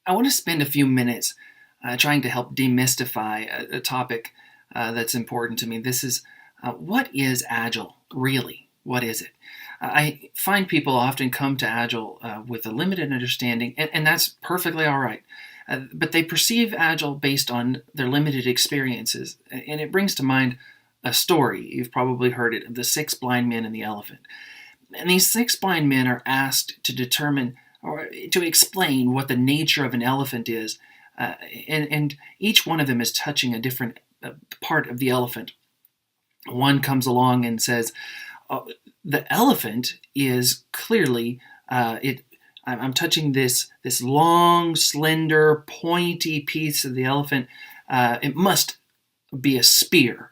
I want to spend a few minutes trying to help demystify a topic that's important to me. This is what is Agile really? What is it? I find people often come to Agile with a limited understanding, and that's perfectly all right. But they perceive Agile based on their limited experiences, and it brings to mind a story. You've probably heard it of the six blind men and the elephant. And these six blind men are asked to determine or to explain what the nature of an elephant is, and each one of them is touching a different part of the elephant. One comes along and says, "The elephant is clearly it. I'm touching this long, slender, pointy piece of the elephant. It must be a spear."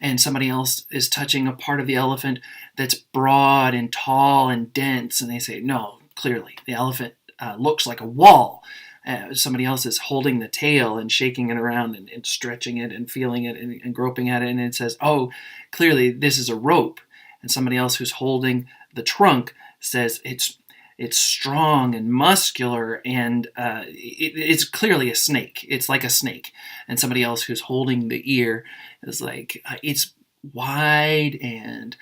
And somebody else is touching a part of the elephant that's broad and tall and dense, and they say, no, clearly, the elephant looks like a wall. Somebody else is holding the tail and shaking it around and stretching it and feeling it and groping at it, and it says, oh, clearly, this is a rope. And somebody else who's holding the trunk says it's strong and muscular, and it's clearly a snake. It's like a snake. And somebody else who's holding the ear is like, it's wide and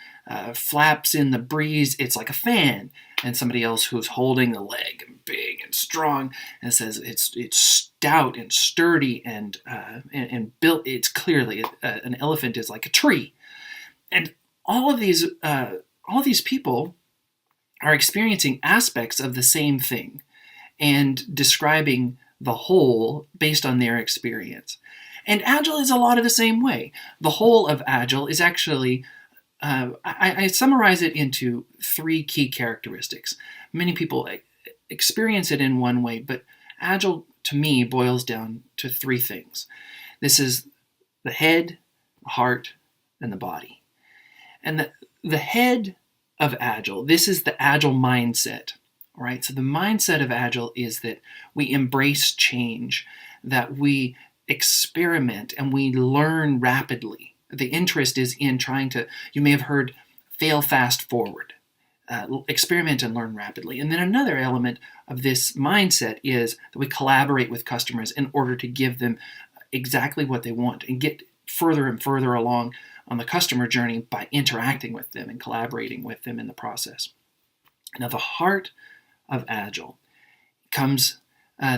flaps in the breeze. It's like a fan. And somebody else who's holding the leg, and big and strong, and says it's stout and sturdy and built. It's clearly an elephant is like a tree. And all of these people are experiencing aspects of the same thing and describing the whole based on their experience. And Agile is a lot of the same way. The whole of Agile is actually, I summarize it into three key characteristics. Many people experience it in one way, but Agile to me boils down to three things. This is the head, the heart, and the body. And the head of Agile, this is the Agile mindset. All right, so the mindset of Agile is that we embrace change, that we experiment and we learn rapidly. The interest is in trying to, you may have heard, fail fast forward, experiment and learn rapidly. And then another element of this mindset is that we collaborate with customers in order to give them exactly what they want and get further and further along on the customer journey by interacting with them and collaborating with them in the process. Now, the heart of Agile comes,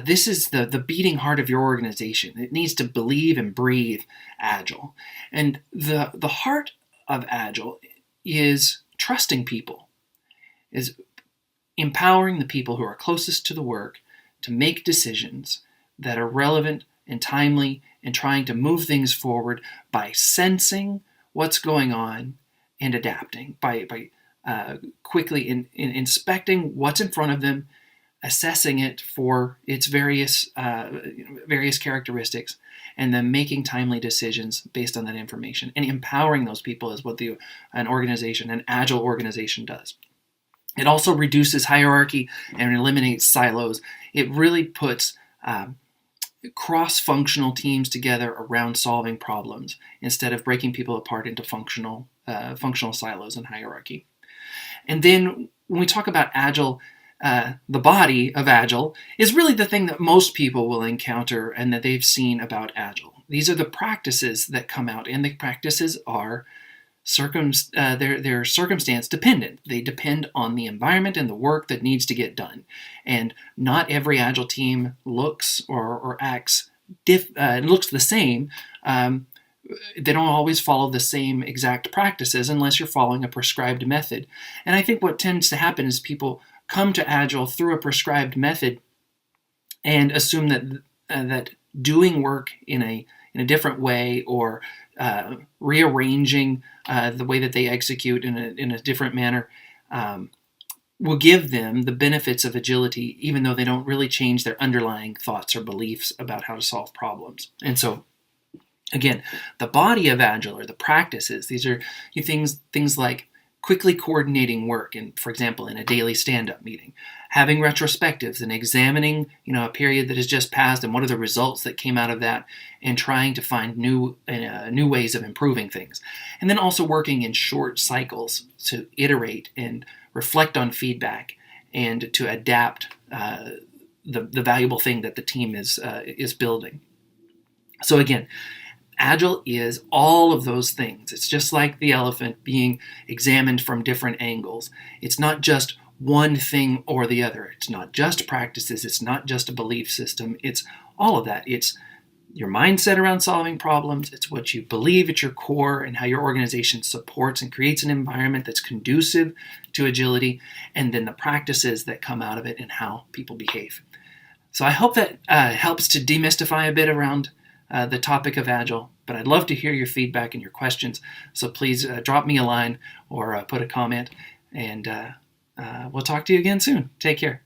this is the beating heart of your organization. It needs to believe and breathe Agile. And the heart of Agile is trusting people, is empowering the people who are closest to the work to make decisions that are relevant and timely and trying to move things forward by sensing what's going on and adapting, by quickly inspecting what's in front of them, assessing it for its various characteristics, and then making timely decisions based on that information. And empowering those people is what an Agile organization does. It also reduces hierarchy and eliminates silos. It really puts cross-functional teams together around solving problems instead of breaking people apart into functional silos and hierarchy. And then when we talk about Agile, the body of Agile is really the thing that most people will encounter and that they've seen about Agile. These are the practices that come out, and the practices are they're circumstance dependent. They depend on the environment and the work that needs to get done. And not every Agile team looks or acts looks the same. They don't always follow the same exact practices unless you're following a prescribed method. And I think what tends to happen is people come to Agile through a prescribed method and assume that doing work in a different way or rearranging the way that they execute in a different manner will give them the benefits of agility, even though they don't really change their underlying thoughts or beliefs about how to solve problems. And so, again, the body of Agile, or the practices, these are things like quickly coordinating work, for example, in a daily stand-up meeting, having retrospectives and examining, a period that has just passed and what are the results that came out of that, and trying to find new ways of improving things. And then also working in short cycles to iterate and reflect on feedback and to adapt the valuable thing that the team is building. So again, Agile is all of those things. It's just like the elephant being examined from different angles. It's not just one thing or the other. It's not just practices. It's not just a belief system. It's all of that. It's your mindset around solving problems. It's what you believe at your core and how your organization supports and creates an environment that's conducive to agility, and then the practices that come out of it and how people behave. So I hope that helps to demystify a bit around the topic of Agile, but I'd love to hear your feedback and your questions. So please drop me a line or put a comment, and we'll talk to you again soon. Take care.